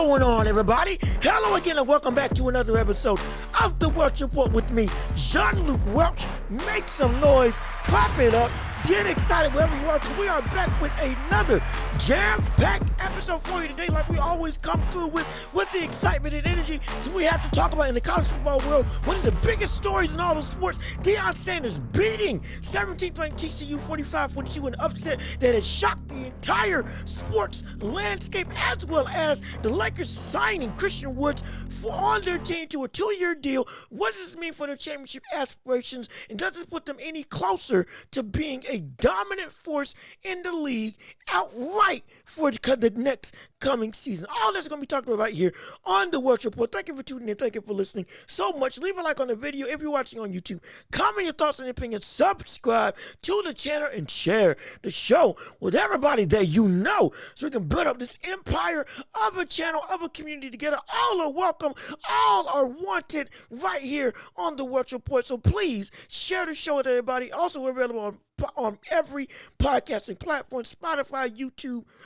going on, everybody? Hello again and welcome back to another episode of The Welch Report with me, Jean-Luc Welch. Make some noise, clap it up, get excited wherever you are, because we are back with another jam-packed episode for you today, like we always come through with the excitement and energy that we have to talk about in the college football world. One of the biggest stories in all of sports, Deion Sanders beating 17th ranked TCU 45-42 in an upset that has shocked the entire sports landscape, as well as the Lakers signing Christian Woods on their team to a 2-year deal. What does this mean for their championship aspirations, and does it put them any closer to being a dominant force in the league outright for the next coming season? All that's going to be talked about here on The Welch Report. Thank you for tuning in. Thank you for listening so much. Leave a like on the video if you're watching on YouTube. Comment your thoughts and opinions. Subscribe to the channel and share the show with everybody that you know, so we can build up this empire of a channel, of a community together. All are welcome. All are wanted right here on The Welch Report. So please share the show with everybody. Also, we're available on every podcasting platform: Spotify,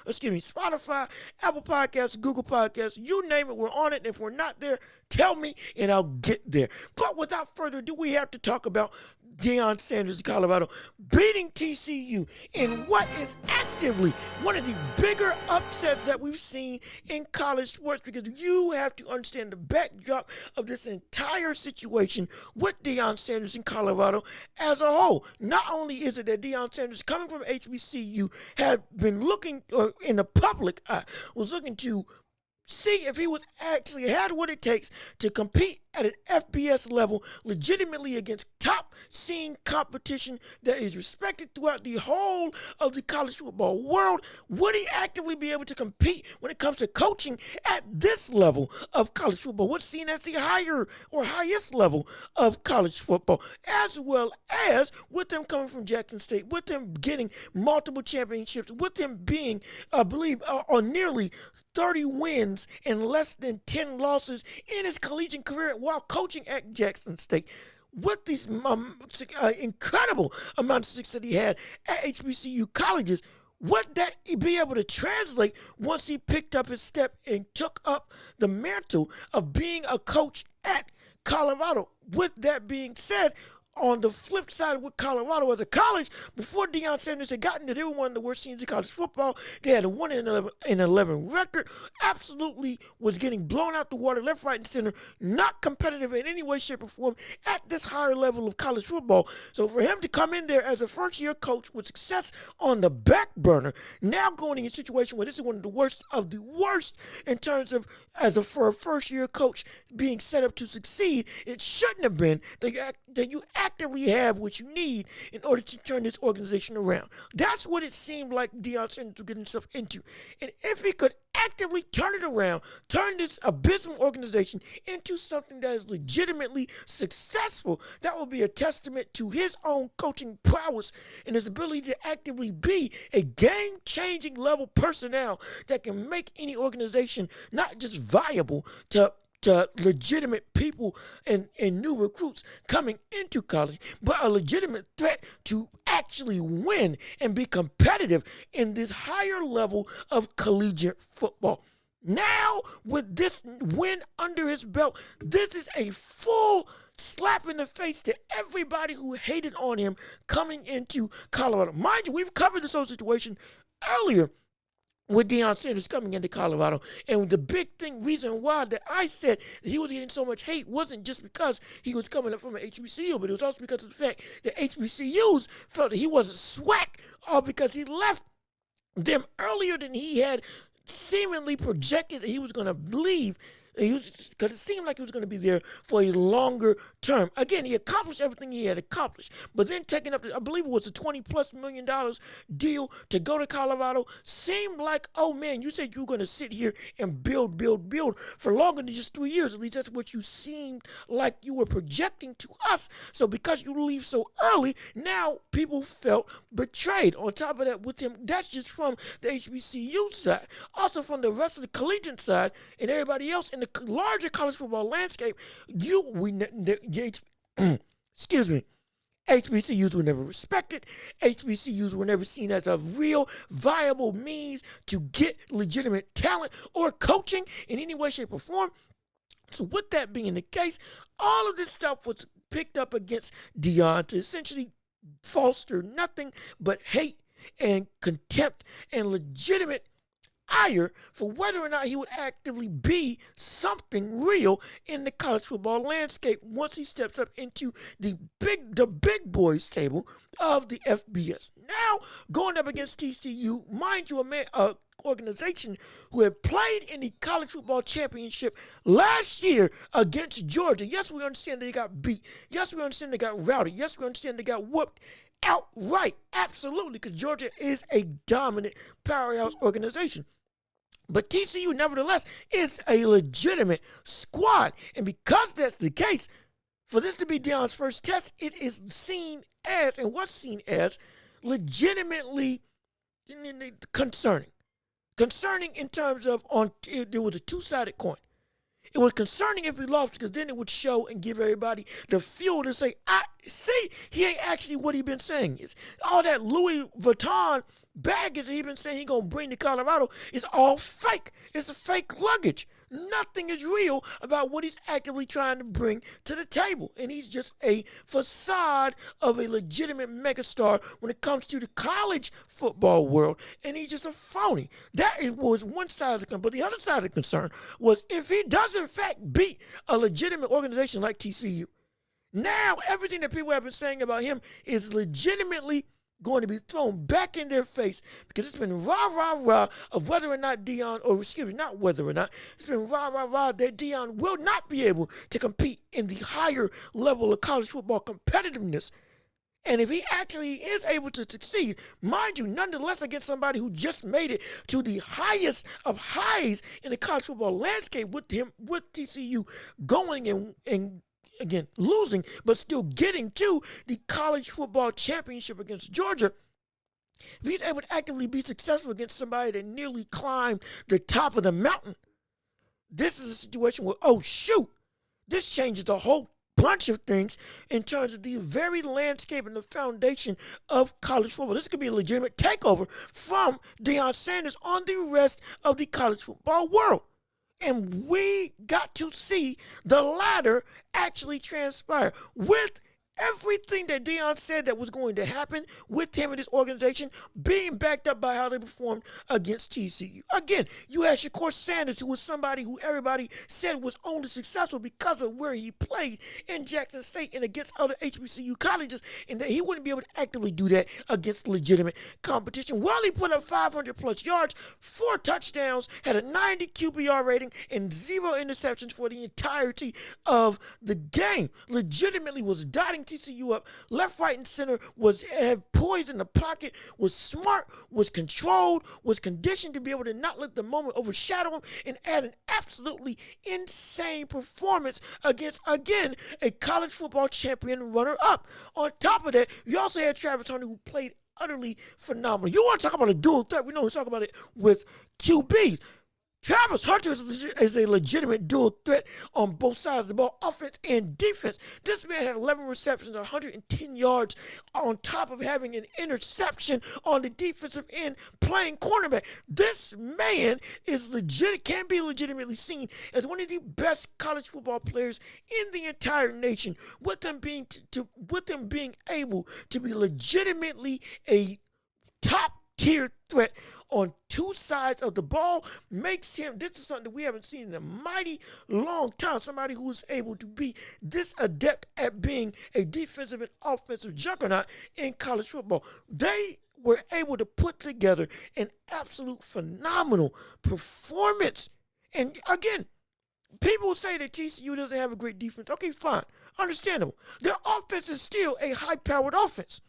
Spotify, Apple Podcasts, Google Podcasts, you name it, we're on it. If we're not there, tell me and I'll get there. But without further ado, we have to talk about Deion Sanders of Colorado beating TCU in what is actively one of the bigger upsets that we've seen in college sports, because you have to understand the backdrop of this entire situation with Deion Sanders in Colorado as a whole. Not only is it that Deion Sanders, coming from HBCU, had been looking, or in the public eye, was looking to see if he was actually had what it takes to compete at an FBS level legitimately against top scene competition that is respected throughout the whole of the college football world. Would he actively be able to compete when it comes to coaching at this level of college football, what's seen as the higher or highest level of college football, as well as with them coming from Jackson State, with them getting multiple championships, with them being, I believe, on nearly 30 wins and less than 10 losses in his collegiate career while coaching at Jackson State. With these incredible amounts of success that he had at HBCU colleges, would that be able to translate once he picked up his step and took up the mantle of being a coach at Colorado? With that being said, on the flip side, with Colorado as a college, before Deion Sanders had gotten there, they were one of the worst teams in college football. They had a 1-11 record, absolutely was getting blown out the water left, right, and center, not competitive in any way, shape, or form at this higher level of college football. So for him to come in there as a first-year coach with success on the back burner, now going in a situation where this is one of the worst in terms of for a first-year coach being set up to succeed, it shouldn't have been that you actively have what you need in order to turn this organization around. That's what it seemed like Deion Sanders was getting himself into. And if he could actively turn it around, turn this abysmal organization into something that is legitimately successful, that will be a testament to his own coaching prowess and his ability to actively be a game-changing level personnel that can make any organization not just viable to legitimate people and new recruits coming into college, but a legitimate threat to actually win and be competitive in this higher level of collegiate football. Now, with this win under his belt, this is a full slap in the face to everybody who hated on him coming into Colorado. Mind you, we've covered this whole situation earlier with Deion Sanders coming into Colorado. And the big reason why that I said that he was getting so much hate wasn't just because he was coming up from an HBCU, but it was also because of the fact that HBCUs felt that he wasn't swag, all because he left them earlier than he had seemingly projected that he was going to leave. Because it seemed like he was going to be there for a longer term. Again, he accomplished everything he had accomplished, but then taking up, I believe it was a $20+ million deal to go to Colorado, seemed like, oh man, you said you were going to sit here and build for longer than just 3 years. At least that's what you seemed like you were projecting to us. So because you leave so early, now people felt betrayed. On top of that, with him, that's just from the HBCU side. Also from the rest of the collegiate side and everybody else in the larger college football landscape, excuse me, HBCUs were never respected. HBCUs were never seen as a real, viable means to get legitimate talent or coaching in any way, shape, or form. So with that being the case, all of this stuff was picked up against Deion to essentially foster nothing but hate and contempt and legitimate ire for whether or not he would actively be something real in the college football landscape once he steps up into the big boys table of the FBS. Now going up against TCU, mind you, a organization who had played in the college football championship last year against Georgia. Yes, we understand they got beat. Yes, we understand they got routed. Yes, we understand they got whooped outright. Absolutely, because Georgia is a dominant powerhouse organization. But TCU, nevertheless, is a legitimate squad. And because that's the case, for this to be Deion's first test, it is seen as, and was seen as, legitimately concerning. Concerning in terms of, there was a two-sided coin. It was concerning if he lost because then it would show and give everybody the fuel to say, I see, he ain't actually what he been saying is. All that Louis Vuitton baggage that he been saying he gonna bring to Colorado is all fake. It's a fake luggage. Nothing is real about what he's actively trying to bring to the table. And he's just a facade of a legitimate megastar when it comes to the college football world. And he's just a phony. That was one side of the concern. But the other side of the concern was if he does in fact beat a legitimate organization like TCU, now everything that people have been saying about him is legitimately going to be thrown back in their face because it's been rah of whether or not Deion, or excuse me, not whether or not, it's been rah that Deion will not be able to compete in the higher level of college football competitiveness. And if he actually is able to succeed, mind you, nonetheless against somebody who just made it to the highest of highs in the college football landscape with TCU going and again, losing, but still getting to the college football championship against Georgia. If he's able to actively be successful against somebody that nearly climbed the top of the mountain, this is a situation where, oh shoot, this changes a whole bunch of things in terms of the very landscape and the foundation of college football. This could be a legitimate takeover from Deion Sanders on the rest of the college football world. And we got to see the latter actually transpire with everything that Deion said that was going to happen with him and his organization being backed up by how they performed against TCU. Again, you had Shakur Sanders, who was somebody who everybody said was only successful because of where he played in Jackson State and against other HBCU colleges, and that he wouldn't be able to actively do that against legitimate competition. Well, he put up 500 plus yards, 4 touchdowns, had a 90 QBR rating, and 0 interceptions for the entirety of the game. Legitimately was dotting TCU up left, right, and center, had poise in the pocket, was smart, was controlled, was conditioned to be able to not let the moment overshadow him, and add an absolutely insane performance against, again, a college football champion runner-up. On top of that, you also had Travis Hunter, who played utterly phenomenal. You want to talk about a dual threat? We know we talk about it with QBs. Travis Hunter is a legitimate dual threat on both sides of the ball, offense and defense. This man had 11 receptions, 110 yards, on top of having an interception on the defensive end playing cornerback. This man is can be legitimately seen as one of the best college football players in the entire nation, with them being able to be legitimately a top-tier threat on 2 sides of the ball. Makes him, this is something that we haven't seen in a mighty long time, somebody who is able to be this adept at being a defensive and offensive juggernaut in college football. They were able to put together an absolute phenomenal performance. And again, people say that TCU doesn't have a great defense. Okay, fine, understandable. Their offense is still a high-powered offense.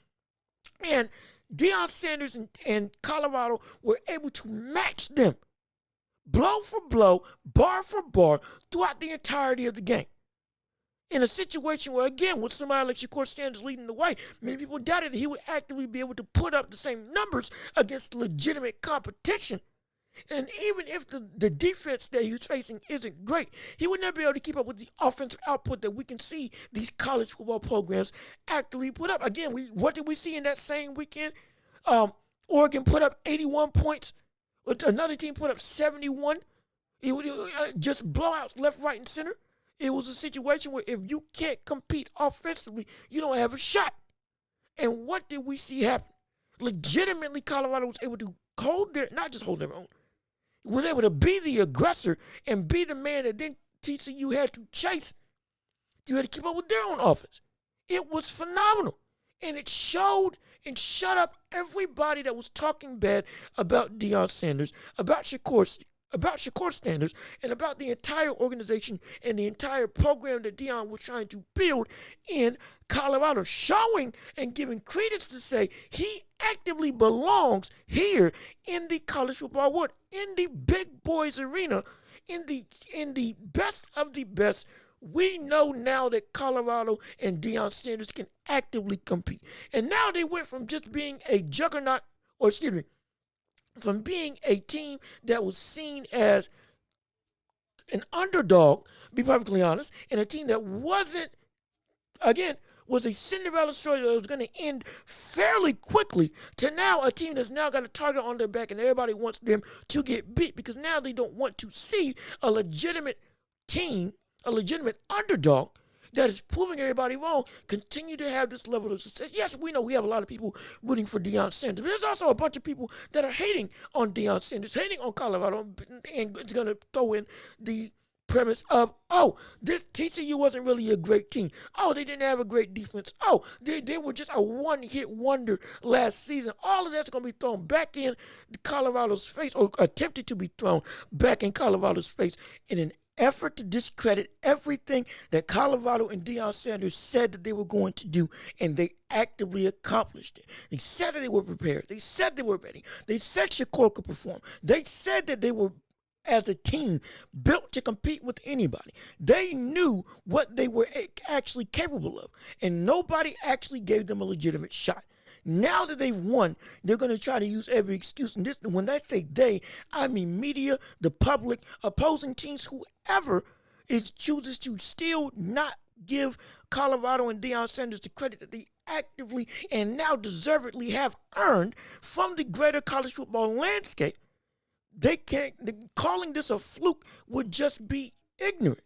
And Deion Sanders and Colorado were able to match them blow for blow, bar for bar, throughout the entirety of the game. In a situation where, again, with somebody like Shakur Sanders leading the way, many people doubted that he would actively be able to put up the same numbers against legitimate competition. And even if the defense that he's facing isn't great, he would never be able to keep up with the offensive output that we can see these college football programs actively put up. Again, what did we see in that same weekend? Oregon put up 81 points. Another team put up 71. Just blowouts left, right, and center. It was a situation where if you can't compete offensively, you don't have a shot. And what did we see happen? Legitimately, Colorado was able to not just hold their own, was able to be the aggressor and be the man that then TCU had to chase to keep up with their own offense. It was phenomenal. And it showed and shut up everybody that was talking bad about Deion Sanders, about Shakur Sanders, and about the entire organization and the entire program that Deion was trying to build in Colorado, showing and giving credence to say he actively belongs here in the college football world, in the big boys arena, in the best of the best. We know now that Colorado and Deion Sanders can actively compete. And now they went from just being a juggernaut, or excuse me, from being a team that was seen as an underdog, be perfectly honest, and a team that wasn't, again, was a Cinderella story that was going to end fairly quickly, to now a team that's now got a target on their back and everybody wants them to get beat because now they don't want to see a legitimate team, a legitimate underdog that is proving everybody wrong, continue to have this level of success. Yes, we know we have a lot of people rooting for Deion Sanders, but there's also a bunch of people that are hating on Deion Sanders, hating on Colorado, and it's going to throw in the premise of, oh, this TCU wasn't really a great team. Oh, they didn't have a great defense. Oh, they were just a one-hit wonder last season. All of that's going to be thrown back in Colorado's face, or attempted to be thrown back in Colorado's face in an effort to discredit everything that Colorado and Deion Sanders said that they were going to do, and they actively accomplished it. They said that they were prepared. They said they were ready. They said Shakur could perform. They said that they were, as a team, built to compete with anybody. They knew what they were actually capable of, and nobody actually gave them a legitimate shot. Now that they've won, they're going to try to use every excuse. And this, when I say they, I mean media, the public, opposing teams, whoever chooses to still not give Colorado and Deion Sanders the credit that they actively and now deservedly have earned from the greater college football landscape. Calling this a fluke would just be ignorant.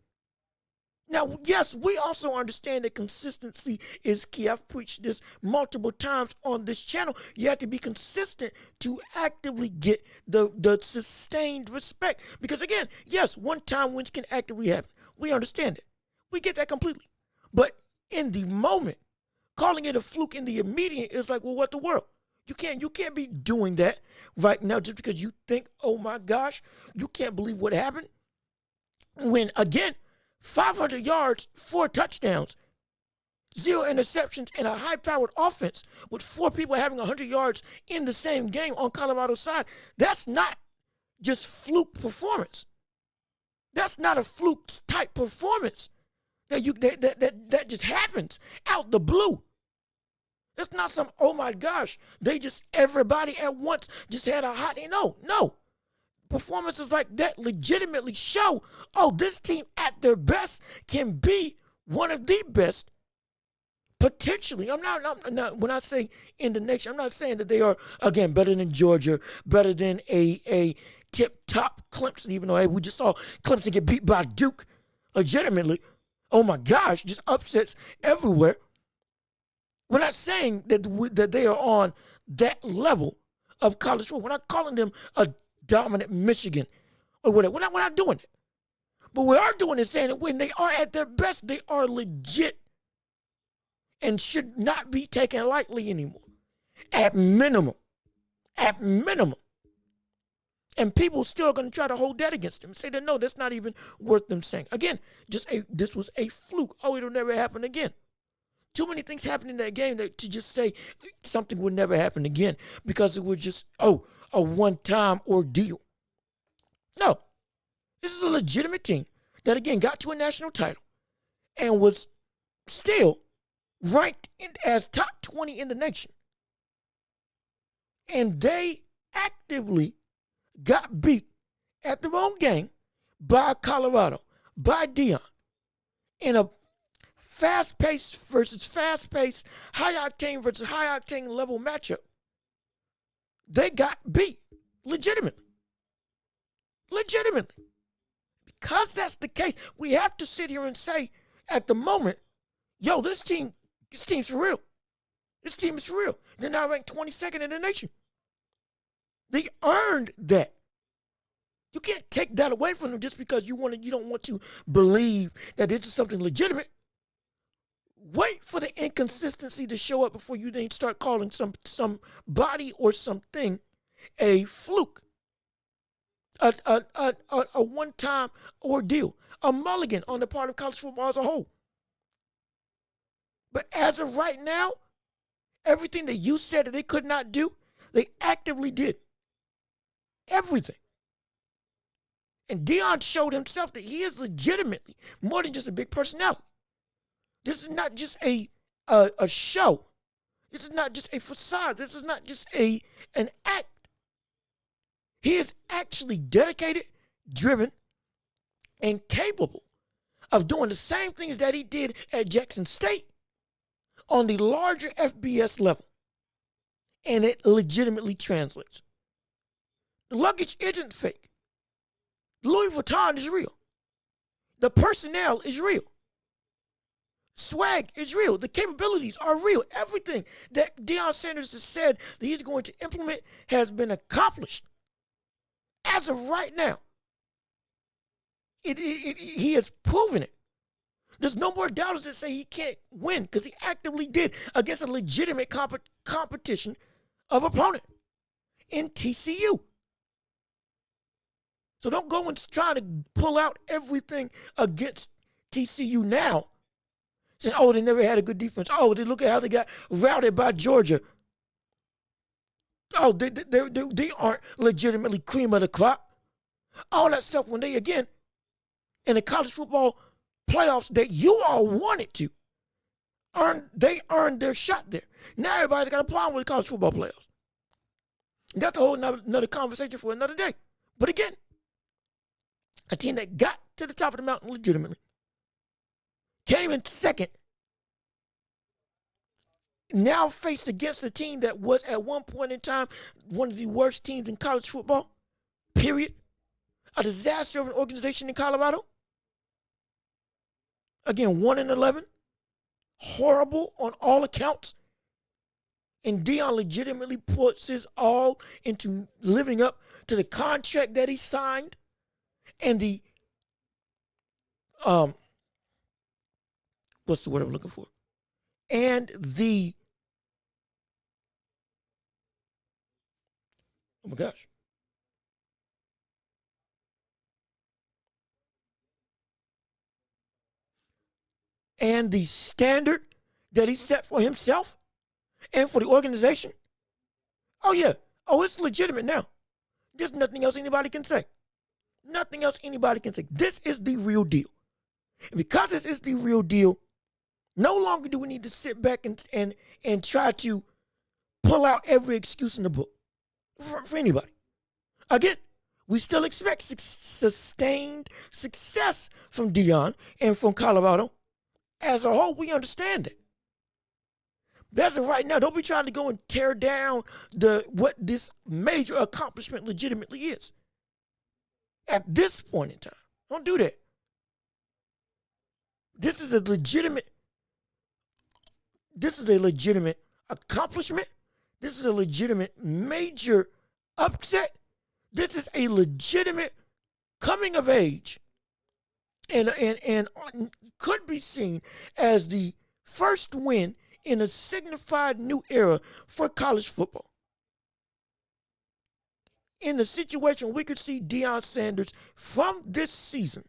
Now, yes, we also understand that consistency is key. I've preached this multiple times on this channel. You have to be consistent to actively get the sustained respect. Because again, yes, one-time wins can actively happen. We understand it. We get that completely. But in the moment, calling it a fluke in the immediate is like, well, what the world? You can't be doing that right now just because you think, oh my gosh, you can't believe what happened. When, again, 500 yards, 4 touchdowns, 0 interceptions, and a high-powered offense with 4 people having 100 yards in the same game on Colorado's side. That's not just fluke performance. That's not a fluke-type performance that just happens out the blue. It's not some, oh my gosh, everybody at once just had a hot, no. Performances like that legitimately show, oh, this team at their best can be one of the best, potentially. I'm not when I say in the nation, I'm not saying that they are, again, better than Georgia, better than a tip-top Clemson, even though, hey, we just saw Clemson get beat by Duke, legitimately. Oh my gosh, just upsets everywhere. We're not saying that they are on that level of college football. We're not calling them a dominant Michigan or whatever. We're not doing it. But we are doing is saying that when they are at their best, they are legit and should not be taken lightly anymore. At minimum. At minimum. And people still are going to try to hold that against them and say that, no, that's not even worth them saying. Again, this was a fluke. Oh, it'll never happen again. Too many things happened in that game to just say something would never happen again because it was just, a one-time ordeal. No. This is a legitimate team that, again, got to a national title and was still ranked as top 20 in the nation. And they actively, got beat at their own game by Colorado, by Deion, in a fast-paced versus fast-paced, high-octane versus high-octane level matchup. They got beat legitimately. Legitimately. Because that's the case, we have to sit here and say, at the moment, yo, this team's for real. This team is for real. They're now ranked 22nd in the nation. They earned that. You can't take that away from them just because you don't want to believe that this is something legitimate. Wait for the inconsistency to show up before you then start calling somebody or something a fluke, a one-time ordeal, a mulligan on the part of college football as a whole. But as of right now, everything that you said that they could not do, they actively did. Everything. And Deion showed himself that he is legitimately more than just a big personality. This is not just a show. This is not just a facade. This is not just an act. He is actually dedicated, driven, and capable of doing the same things that he did at Jackson State on the larger FBS level. And it legitimately translates. The luggage isn't fake. Louis Vuitton is real. The personnel is real. Swag is real. The capabilities are real. Everything that Deion Sanders has said that he's going to implement has been accomplished. As of right now, he has proven it. There's no more doubters that say he can't win because he actively did against a legitimate competition of opponent in TCU. So don't go and try to pull out everything against TCU now. Saying, oh, they never had a good defense. Oh, they look at how they got routed by Georgia. Oh, they aren't legitimately cream of the crop. All that stuff when they, again, in the college football playoffs that you all wanted to, they earned their shot there. Now everybody's got a problem with the college football playoffs. And that's a whole another conversation for another day. But again, a team that got to the top of the mountain legitimately, came in second, now faced against a team that was at one point in time one of the worst teams in college football, period. A disaster of an organization in Colorado. Again, 1-11. Horrible on all accounts. And Deion legitimately puts his all into living up to the contract that he signed and the what's the word I'm looking for? And the, oh my gosh. And the standard that he set for himself and for the organization. Oh yeah. Oh, it's legitimate now. There's nothing else anybody can say. Nothing else anybody can say. This is the real deal. And because this is the real deal, no longer do we need to sit back and try to pull out every excuse in the book for anybody. Again, we still expect sustained success from Deion and from Colorado. As a whole, we understand it. But as of right now, don't be trying to go and tear down what this major accomplishment legitimately is. At this point in time, don't do that. This is a legitimate accomplishment. This is a legitimate major upset. This is a legitimate coming of age and could be seen as the first win in a signified new era for college football. In the situation, we could see Deion Sanders from this season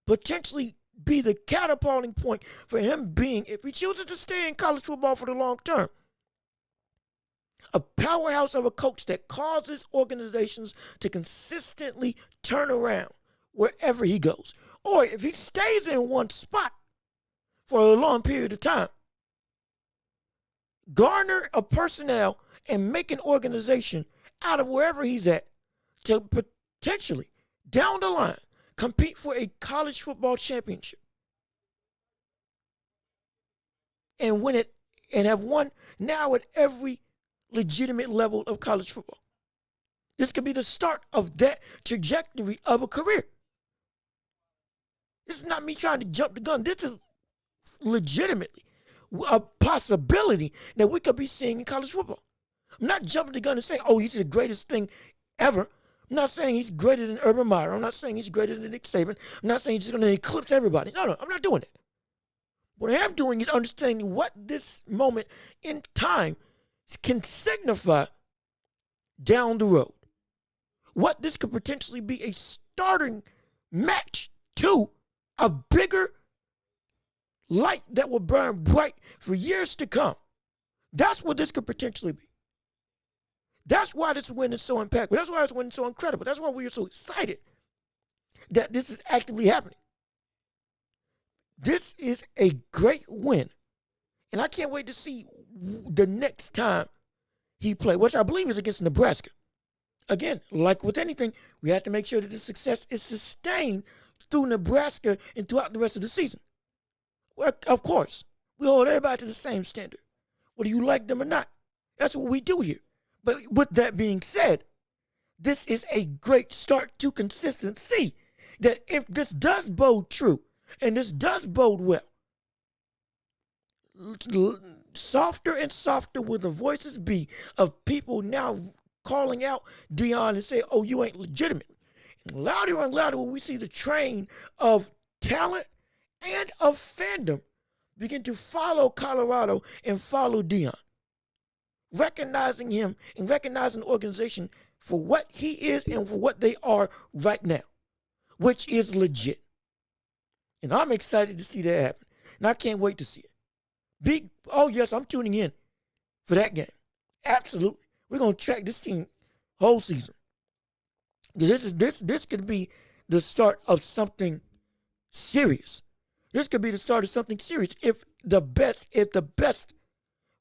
potentially be the catapulting point for him being, if he chooses to stay in college football for the long term, a powerhouse of a coach that causes organizations to consistently turn around wherever he goes. Or if he stays in one spot for a long period of time, garner a personnel and make an organization out of wherever he's at to potentially, down the line, compete for a college football championship and win it and have won now at every legitimate level of college football. This could be the start of that trajectory of a career. This is not me trying to jump the gun. This is legitimately a possibility that we could be seeing in college football. I'm not jumping the gun and saying, oh, he's the greatest thing ever. I'm not saying he's greater than Urban Meyer. I'm not saying he's greater than Nick Saban. I'm not saying he's just going to eclipse everybody. No, I'm not doing that. What I am doing is understanding what this moment in time can signify down the road. What this could potentially be a starting match to a bigger light that will burn bright for years to come. That's what this could potentially be. That's why this win is so impactful. That's why this win is so incredible. That's why we are so excited that this is actively happening. This is a great win. And I can't wait to see the next time he plays, which I believe is against Nebraska. Again, like with anything, we have to make sure that the success is sustained through Nebraska and throughout the rest of the season. Well, of course, we hold everybody to the same standard, whether you like them or not. That's what we do here. But with that being said, this is a great start to consistency. That if this does bode true, and this does bode well, softer and softer will the voices be of people now calling out Deion and say, oh, you ain't legitimate. And louder and louder will we see the train of talent and of fandom begin to follow Colorado and follow Deion. Recognizing him and recognizing the organization for what he is and for what they are right now, which is legit. And I'm excited to see that happen. And I can't wait to see it. Oh yes, I'm tuning in for that game. Absolutely. We're going to track this team whole season. This could be the start of something serious. This could be the start of something serious if the best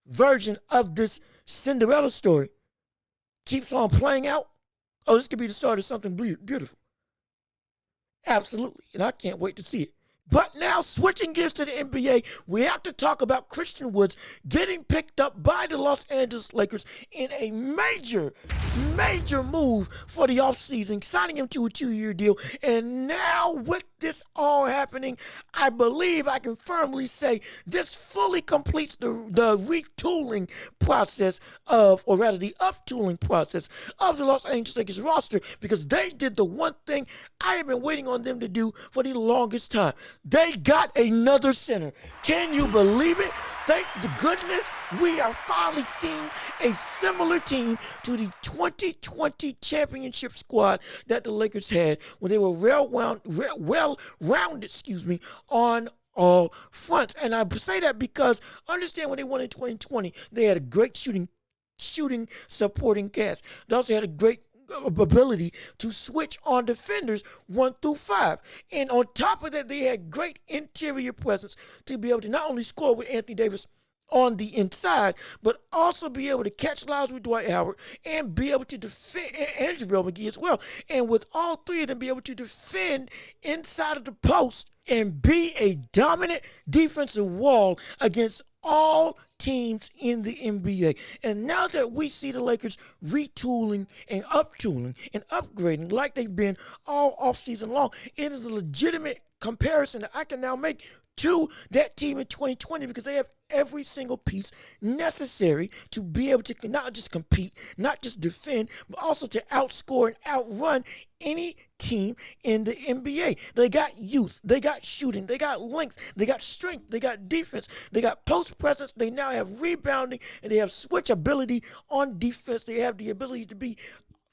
version of this Cinderella story keeps on playing out. Oh, this could be the start of something beautiful. Absolutely. And I can't wait to see it. But now, switching gears to the NBA, we have to talk about Christian Woods getting picked up by the Los Angeles Lakers in a major move for the offseason, signing him to a 2-year deal. And now, with this all happening, I believe I can firmly say this fully completes the retooling process or rather the up-tooling process of the Los Angeles Lakers roster, because they did the one thing I have been waiting on them to do for the longest time. They got another center. Can you believe it? Thank the goodness we are finally seeing a similar team to the 2020 championship squad that the Lakers had when they were well-rounded, on all fronts. And I say that because understand when they won in 2020, they had a great shooting supporting cast. They also had a great ability to switch on defenders 1 through 5. And on top of that, they had great interior presence to be able to not only score with Anthony Davis on the inside, but also be able to catch lives with Dwight Howard and be able to defend, and JaVale McGee as well. And with all three of them, be able to defend inside of the post and be a dominant defensive wall against all teams in the NBA. And now that we see the Lakers retooling and uptooling and upgrading like they've been all offseason long, it is a legitimate comparison that I can now make to that team in 2020, because they have every single piece necessary to be able to not just compete, not just defend, but also to outscore and outrun any team in the NBA. They got youth, they got shooting, they got length, they got strength, they got defense, they got post presence, they now have rebounding, and they have switch ability on defense. They have the ability to be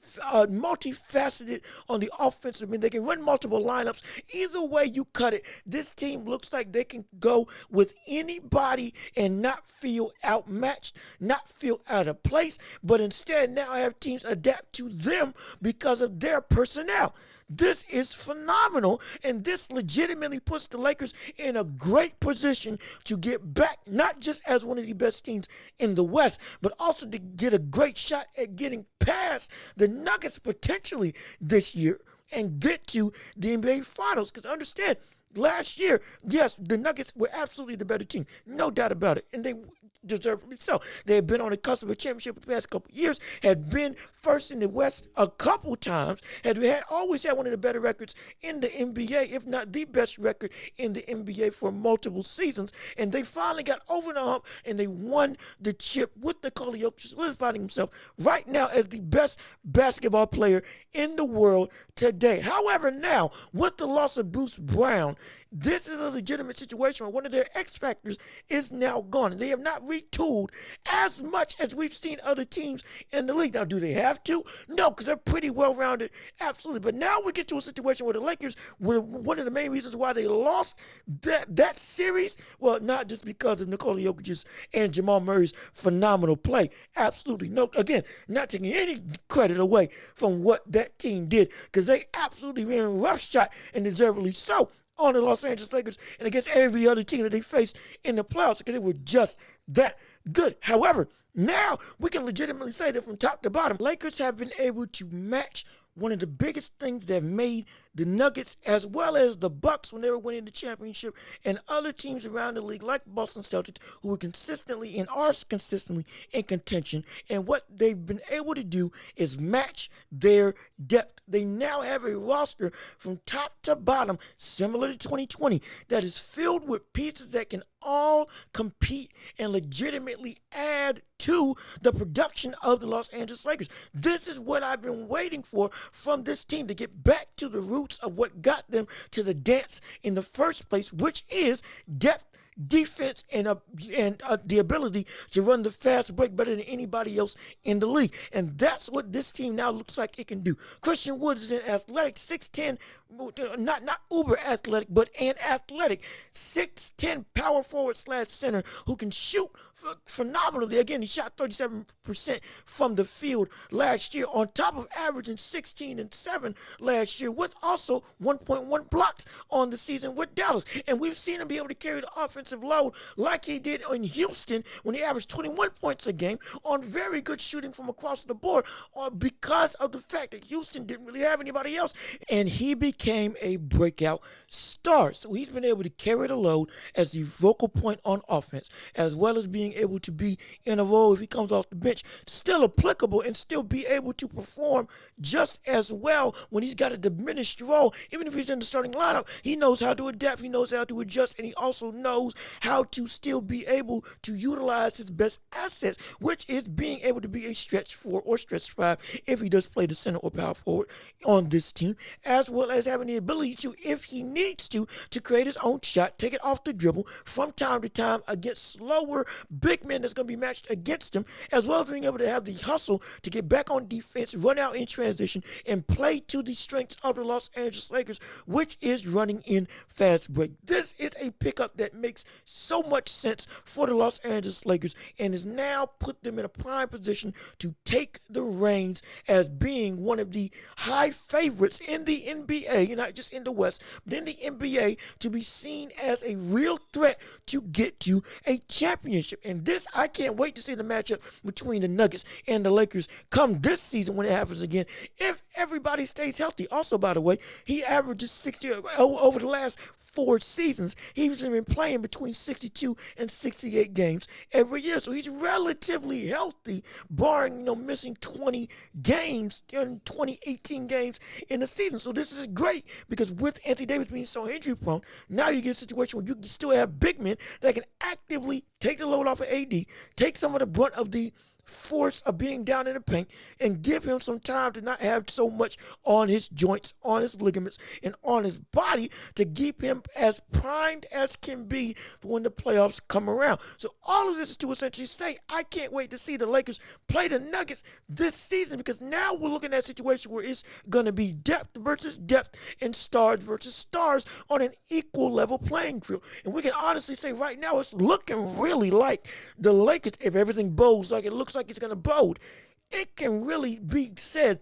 multifaceted on the offensive. I mean, they can run multiple lineups. Either way you cut it, this team looks like they can go with anybody and not feel outmatched, not feel out of place, but instead now have teams adapt to them because of their personnel. This is phenomenal, and this legitimately puts the Lakers in a great position to get back, not just as one of the best teams in the West, but also to get a great shot at getting past the Nuggets potentially this year and get to the NBA Finals. Because understand, last year, yes, the Nuggets were absolutely the better team, no doubt about it, and they deservedly so. They had been on the cusp of a championship the past couple of years, had been first in the West a couple times, had always had one of the better records in the NBA, if not the best record in the NBA for multiple seasons, and they finally got over the hump and they won the chip with Nikola Jokic, solidifying himself right now as the best basketball player in the world today. However, now with the loss of Bruce Brown, this is a legitimate situation where one of their X factors is now gone. They have not retooled as much as we've seen other teams in the league. Now, do they have to? No, because they're pretty well-rounded, absolutely. But now we get to a situation where the Lakers were one of the main reasons why they lost that series. Well, not just because of Nikola Jokic's and Jamal Murray's phenomenal play. Absolutely. No, again, not taking any credit away from what that team did, because they absolutely ran roughshod, and deservedly so, on the Los Angeles Lakers and against every other team that they faced in the playoffs, because they were just that good. However, now we can legitimately say that from top to bottom, Lakers have been able to match one of the biggest things that made the Nuggets, as well as the Bucks when they were winning the championship, and other teams around the league like Boston Celtics, who were consistently and are consistently in contention. And what they've been able to do is match their depth. They now have a roster from top to bottom, similar to 2020, that is filled with pieces that can all compete and legitimately add to the production of the Los Angeles Lakers. This is what I've been waiting for from this team, to get back to the roots of what got them to the dance in the first place, which is depth, defense, and the ability to run the fast break better than anybody else in the league. And that's what this team now looks like it can do. Christian Woods is an athletic 6'10", not uber athletic, but an athletic 6'10" power forward / center who can shoot phenomenally. Again, he shot 37% from the field last year, on top of averaging 16 and 7 last year, with also 1.1 blocks on the season with Dallas. And we've seen him be able to carry the offensive load like he did in Houston when he averaged 21 points a game on very good shooting from across the board, because of the fact that Houston didn't really have anybody else, and he became a breakout star. So he's been able to carry the load as the focal point on offense, as well as being able to be in a role, if he comes off the bench, still applicable and still be able to perform just as well when he's got a diminished role. Even if he's in the starting lineup, he knows how to adapt, he knows how to adjust, and he also knows how to still be able to utilize his best assets, which is being able to be a stretch 4 or stretch 5 if he does play the center or power forward on this team, as well as having the ability to, if he needs to create his own shot, take it off the dribble from time to time against slower big men that's going to be matched against him, as well as being able to have the hustle to get back on defense, run out in transition, and play to the strengths of the Los Angeles Lakers, which is running in fast break. This is a pickup that makes so much sense for the Los Angeles Lakers, and has now put them in a prime position to take the reins as being one of the high favorites in the NBA, not just in the West, but in the NBA, to be seen as a real threat to get to a championship. And this, I can't wait to see the matchup between the Nuggets and the Lakers come this season when it happens again, if everybody stays healthy. Also, by the way, he averages 60 over the last 4 seasons. He's been playing between 62 and 68 games every year, so he's relatively healthy, barring missing 20 games, 18 games in the season. So this is great, because with Anthony Davis being so injury prone, now you get a situation where you can still have big men that can actively take the load off of AD, take some of the brunt of the force of being down in the paint, and give him some time to not have so much on his joints, on his ligaments, and on his body, to keep him as primed as can be for when the playoffs come around. So all of this is to essentially say, I can't wait to see the Lakers play the Nuggets this season, because now we're looking at a situation where it's going to be depth versus depth and stars versus stars on an equal level playing field. And we can honestly say right now it's looking really like the Lakers, if everything bows like it looks like it's going to bode, it can really be said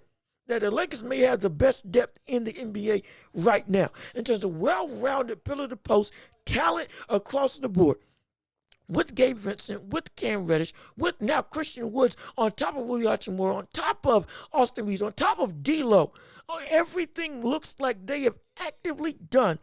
that the Lakers may have the best depth in the NBA right now in terms of well-rounded pillar-to-post talent across the board. With Gabe Vincent, with Cam Reddish, with now Christian Woods, on top of Willie Hachimura, on top of Austin Reeves, on top of D'Lo, everything looks like they have actively done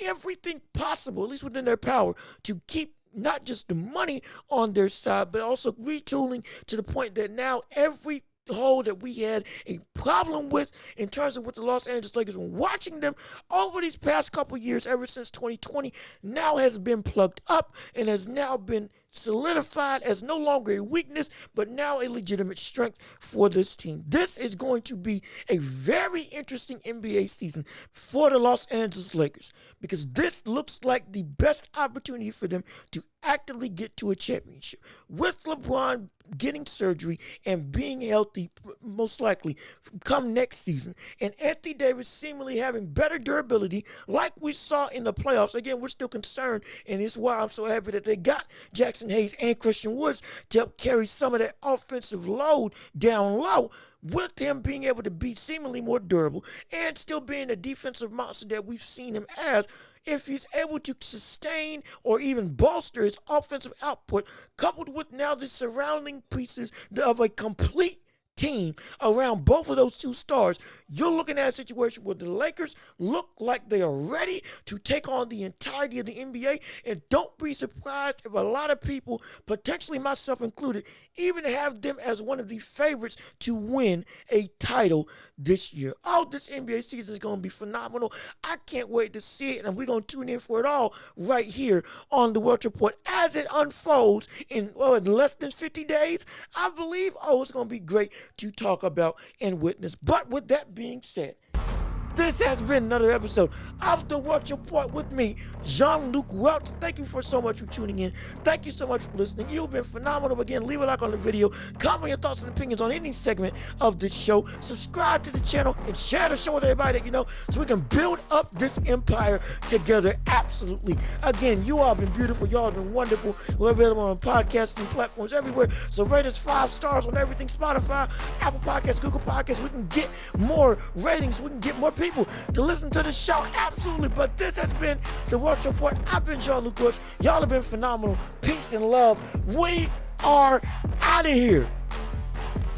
everything possible, at least within their power, to keep not just the money on their side, but also retooling to the point that now every hole that we had a problem with in terms of what the Los Angeles Lakers were watching them over these past couple years, ever since 2020, now has been plugged up and has now been solidified as no longer a weakness, but now a legitimate strength for this team. This is going to be a very interesting NBA season for the Los Angeles Lakers because this looks like the best opportunity for them to actively get to a championship. With LeBron getting surgery and being healthy, most likely, come next season, and Anthony Davis seemingly having better durability like we saw in the playoffs. Again, we're still concerned, and it's why I'm so happy that they got Jackson Hayes and Christian Woods to help carry some of that offensive load down low, with him being able to be seemingly more durable and still being the defensive monster that we've seen him as. If he's able to sustain or even bolster his offensive output, coupled with now the surrounding pieces of a complete team around both of those two stars, you're looking at a situation where the Lakers look like they are ready to take on the entirety of the NBA. And don't be surprised if a lot of people, potentially myself included, even have them as one of the favorites to win a title this year. Oh, this NBA season is going to be phenomenal. I can't wait to see it, and we're going to tune in for it all right here on the Welch Report as it unfolds in less than 50 days. I believe, it's going to be great to talk about and witness. But with that being said, this has been another episode of the Welch Report with me, Jean-Luc Welch. Thank you so much for tuning in. Thank you so much for listening. You've been phenomenal. Again, leave a like on the video. Comment your thoughts and opinions on any segment of this show. Subscribe to the channel and share the show with everybody that you know so we can build up this empire together. Absolutely. Again, you all have been beautiful. Y'all have been wonderful. We're available on podcasting platforms everywhere. So rate us 5 stars on everything. Spotify, Apple Podcasts, Google Podcasts. We can get more ratings. We can get more people to listen to the show. Absolutely. But this has been the Welch Report. I've been Jean-Luc Welch. Y'all have been phenomenal. Peace and love. We are out of here.